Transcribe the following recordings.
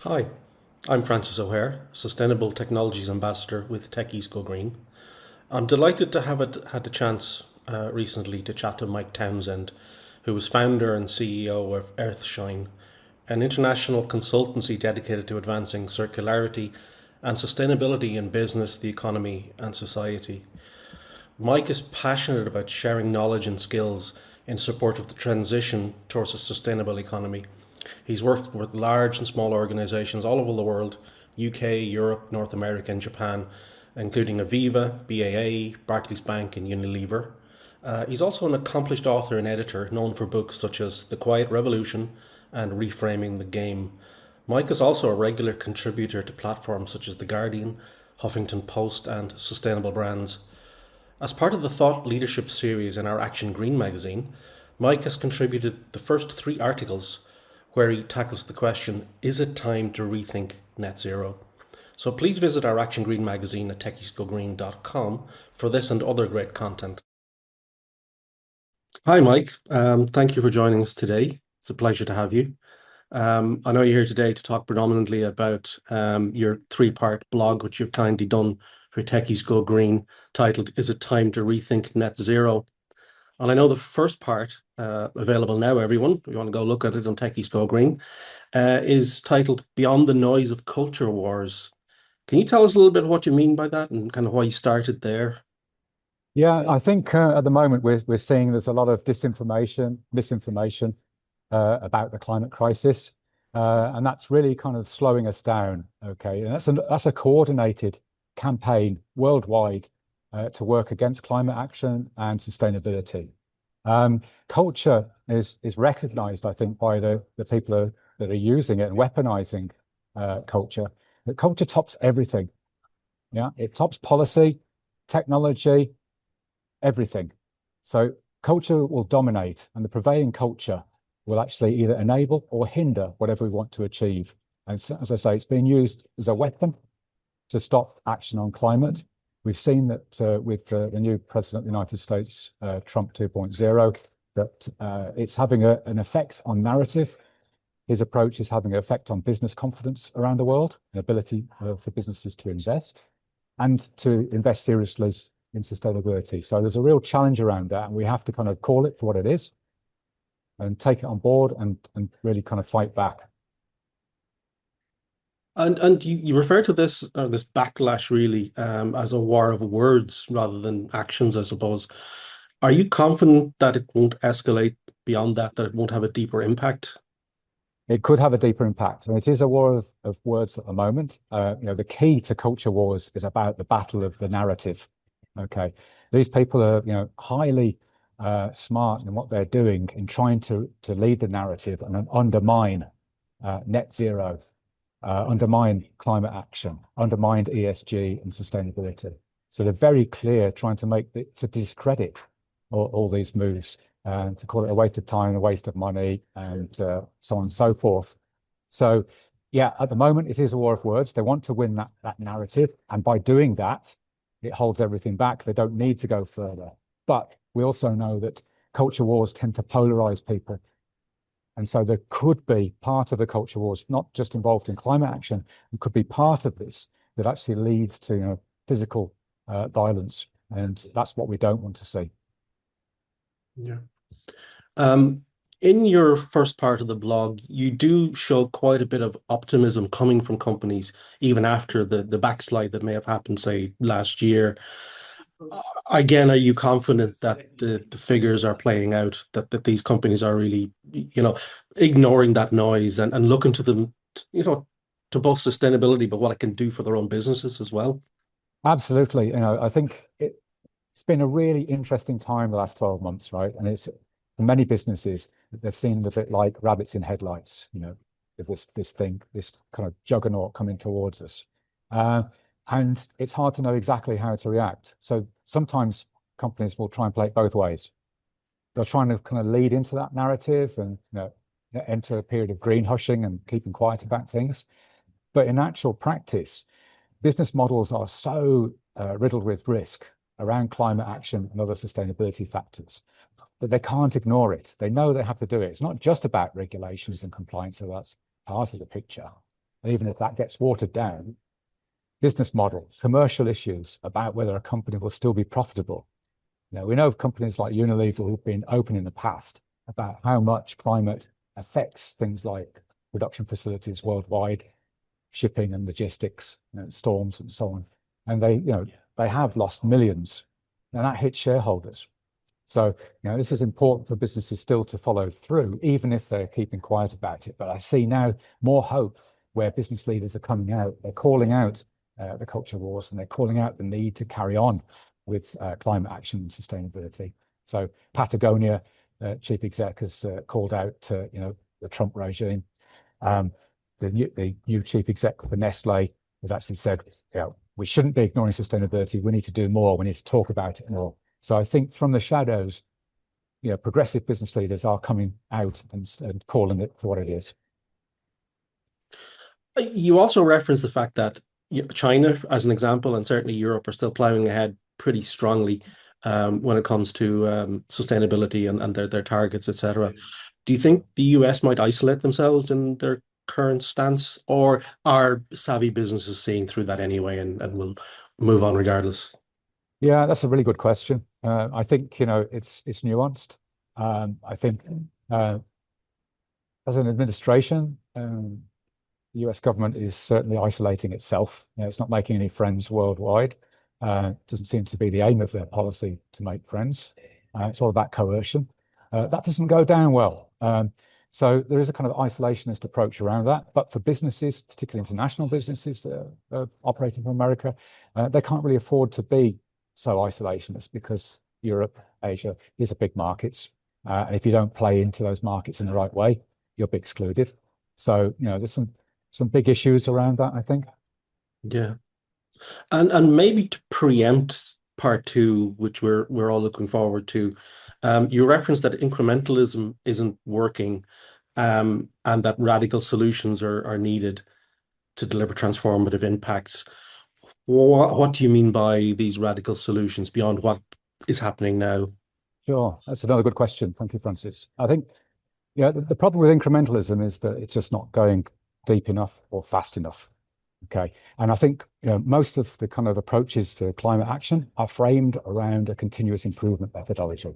Hi, I'm Francis O'Hare, Sustainable Technologies Ambassador with Techies Go Green. I'm delighted to have had the chance recently to chat to Mike Townsend, who is founder and CEO of Earthshine, an international consultancy dedicated to advancing circularity and sustainability in business, the economy, and society. Mike is passionate about sharing knowledge and skills in support of the transition towards a sustainable economy. He's worked with large and small organisations all over the world: UK, Europe, North America, and Japan, including Aviva, BAA, Barclays Bank, and Unilever. He's also an accomplished author and editor known for books such as The Quiet Revolution and Reframing the Game. Mike is also a regular contributor to platforms such as The Guardian, Huffington Post, and Sustainable Brands. As part of the Thought Leadership series in our Action Green magazine, Mike has contributed the first three articles where he tackles the question, is it time to rethink net zero? So please visit our Action Green magazine at techiesgogreen.com for this and other great content. Hi, Mike. Thank you for joining us today. It's a pleasure to have you. I know you're here today to talk predominantly about your three-part blog, which you've kindly done for Techies Go Green, titled "Is It Time to Rethink Net Zero?" And I know the first part, available now, everyone, if you want to go look at it on Techies Go Green, is titled "Beyond the Noise of Culture Wars." Can you tell us a little bit what you mean by that and kind of why you started there? Yeah, I think at the moment we're seeing there's a lot of disinformation, misinformation about the climate crisis, and that's really kind of slowing us down. Okay, and that's a coordinated campaign worldwide to work against climate action and sustainability. Culture is recognized, I think, by the people that are using it and weaponizing culture. That culture tops everything. Yeah, it tops policy, technology, everything. So culture will dominate, and the prevailing culture will actually either enable or hinder whatever we want to achieve. And so, as I say, it's being used as a weapon to stop action on climate. We've seen that with the new President of the United States, Trump 2.0, that it's having an effect on narrative. His approach is having an effect on business confidence around the world, an ability for businesses to invest and to invest seriously in sustainability. So there's a real challenge around that, and we have to kind of call it for what it is and take it on board and really kind of fight back. And you refer to this backlash really as a war of words rather than actions, I suppose. Are you confident that it won't escalate beyond that, that it won't have a deeper impact? It could have a deeper impact. I mean, it is a war of words at the moment. The key to culture wars is about the battle of the narrative. Okay, these people are, highly smart in what they're doing in trying to lead the narrative and undermine net zero, undermine climate action, undermine ESG and sustainability. So they're very clear trying to discredit all these moves and to call it a waste of time, a waste of money, and so on and so forth. So, yeah, at the moment, it is a war of words. They want to win that narrative. And by doing that, it holds everything back. They don't need to go further. But we also know that culture wars tend to polarize people. And so there could be part of the culture wars, not just involved in climate action, it could be part of this that actually leads to physical violence. And that's what we don't want to see. Yeah. Um, in your first part of the blog, you do show quite a bit of optimism coming from companies, even after the backslide that may have happened, say, last year. Again, are you confident that the figures are playing out, that these companies are really, ignoring that noise and looking to them, to both sustainability, but what it can do for their own businesses as well? Absolutely. I think it's been a really interesting time the last 12 months, right? And it's for many businesses, they've seen a bit like rabbits in headlights, with this thing, this kind of juggernaut coming towards us. And it's hard to know exactly how to react. So sometimes companies will try and play it both ways. They're trying to kind of lead into that narrative and enter a period of green hushing and keeping quiet about things. But in actual practice, business models are so riddled with risk around climate action and other sustainability factors that they can't ignore it. They know they have to do it. It's not just about regulations and compliance, so that's part of the picture. And even if that gets watered down, business model, commercial issues about whether a company will still be profitable. We know of companies like Unilever who've been open in the past about how much climate affects things like production facilities worldwide, shipping and logistics, storms and so on. And they have lost millions, and that hits shareholders. So, this is important for businesses still to follow through, even if they're keeping quiet about it. But I see now more hope where business leaders are coming out. They're calling out the culture wars, and they're calling out the need to carry on with climate action and sustainability. So Patagonia chief exec has called out the Trump regime. The new chief exec for Nestle has actually said, we shouldn't be ignoring sustainability. We need to do more. We need to talk about it more. So I think from the shadows, progressive business leaders are coming out and calling it for what it is. You also referenced the fact that China, as an example, and certainly Europe are still plowing ahead pretty strongly when it comes to sustainability and their targets, etc. Do you think the US might isolate themselves in their current stance, or are savvy businesses seeing through that anyway and will move on regardless? Yeah, that's a really good question. I think it's nuanced. I think as an administration, the US government is certainly isolating itself. It's not making any friends worldwide. Doesn't seem to be the aim of their policy to make friends. It's all about coercion. That doesn't go down well. So there is a kind of isolationist approach around that. But for businesses, particularly international businesses that are operating from America, they can't really afford to be so isolationist because Europe, Asia, these are big markets. And if you don't play into those markets in the right way, you'll be excluded. So, there's some big issues around that, I think. Yeah. And maybe to preempt part two, which we're all looking forward to, you referenced that incrementalism isn't working, and that radical solutions are needed to deliver transformative impacts. What do you mean by these radical solutions beyond what is happening now? Sure, that's another good question. Thank you, Francis. I think, the problem with incrementalism is that it's just not going deep enough or fast enough. Okay. And I think most of the kind of approaches to climate action are framed around a continuous improvement methodology.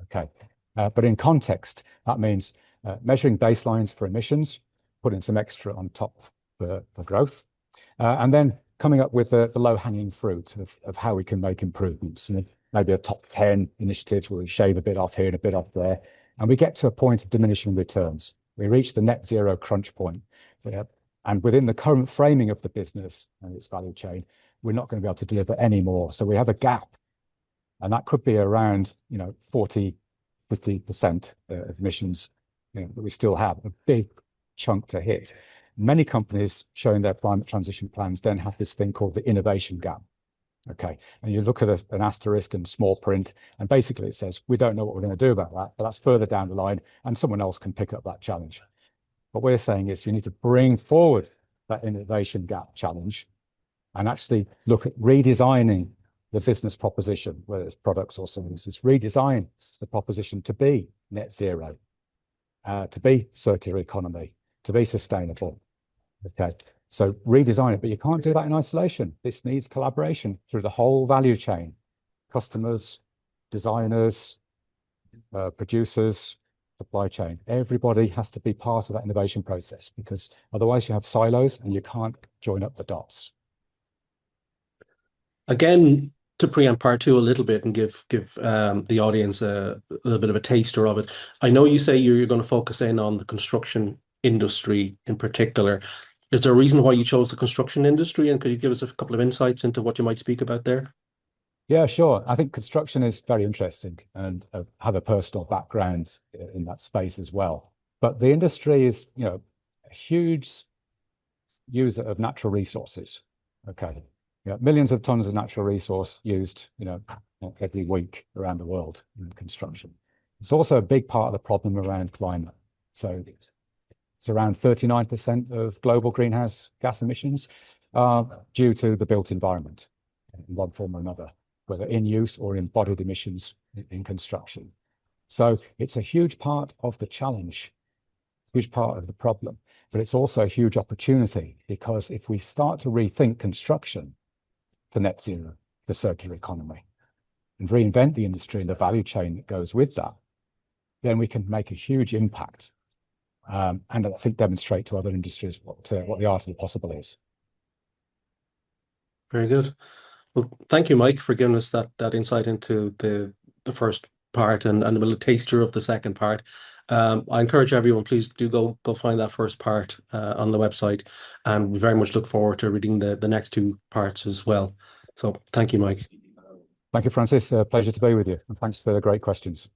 Okay. But in context, that means measuring baselines for emissions, putting some extra on top for growth, and then coming up with the low-hanging fruit of how we can make improvements. And maybe a top 10 initiatives where we shave a bit off here and a bit off there. And we get to a point of diminishing returns. We reach the net zero crunch point. And within the current framing of the business and its value chain, we're not going to be able to deliver any more. So we have a gap. And that could be around 40, 50% of emissions that we still have, a big chunk to hit. Many companies showing their climate transition plans then have this thing called the innovation gap. Okay. And you look at an asterisk and small print, and basically it says, we don't know what we're going to do about that, but that's further down the line, and someone else can pick up that challenge. What we're saying is you need to bring forward that innovation gap challenge and actually look at redesigning the business proposition, whether it's products or services, redesign the proposition to be net zero, to be circular economy, to be sustainable. Okay. So redesign it, but you can't do that in isolation. This needs collaboration through the whole value chain, customers, designers, producers, supply chain. Everybody has to be part of that innovation process because otherwise you have silos and you can't join up the dots. Again, to preempt part two a little bit and give the audience a little bit of a taster of it. I know you say you're going to focus in on the construction industry in particular. Is there a reason why you chose the construction industry? And could you give us a couple of insights into what you might speak about there? Yeah, sure. I think construction is very interesting and have a personal background in that space as well. But the industry is, a huge user of natural resources. Okay. Millions of tons of natural resource used, every week around the world in construction. It's also a big part of the problem around climate. So it's around 39% of global greenhouse gas emissions due to the built environment in one form or another, whether in use or embodied emissions in construction. So it's a huge part of the challenge huge part of the problem. But it's also a huge opportunity, because if we start to rethink construction for net zero, the circular economy, and reinvent the industry and the value chain that goes with that, then we can make a huge impact, and I think demonstrate to other industries what the art of the possible is. Very good. Well, thank you, Mike, for giving us that insight into the first part and a little taster of the second part. I encourage everyone, please do go find that first part on the website, and we very much look forward to reading the next two parts as well. So thank you, Mike. Thank you, Francis. Pleasure to be with you, and thanks for the great questions.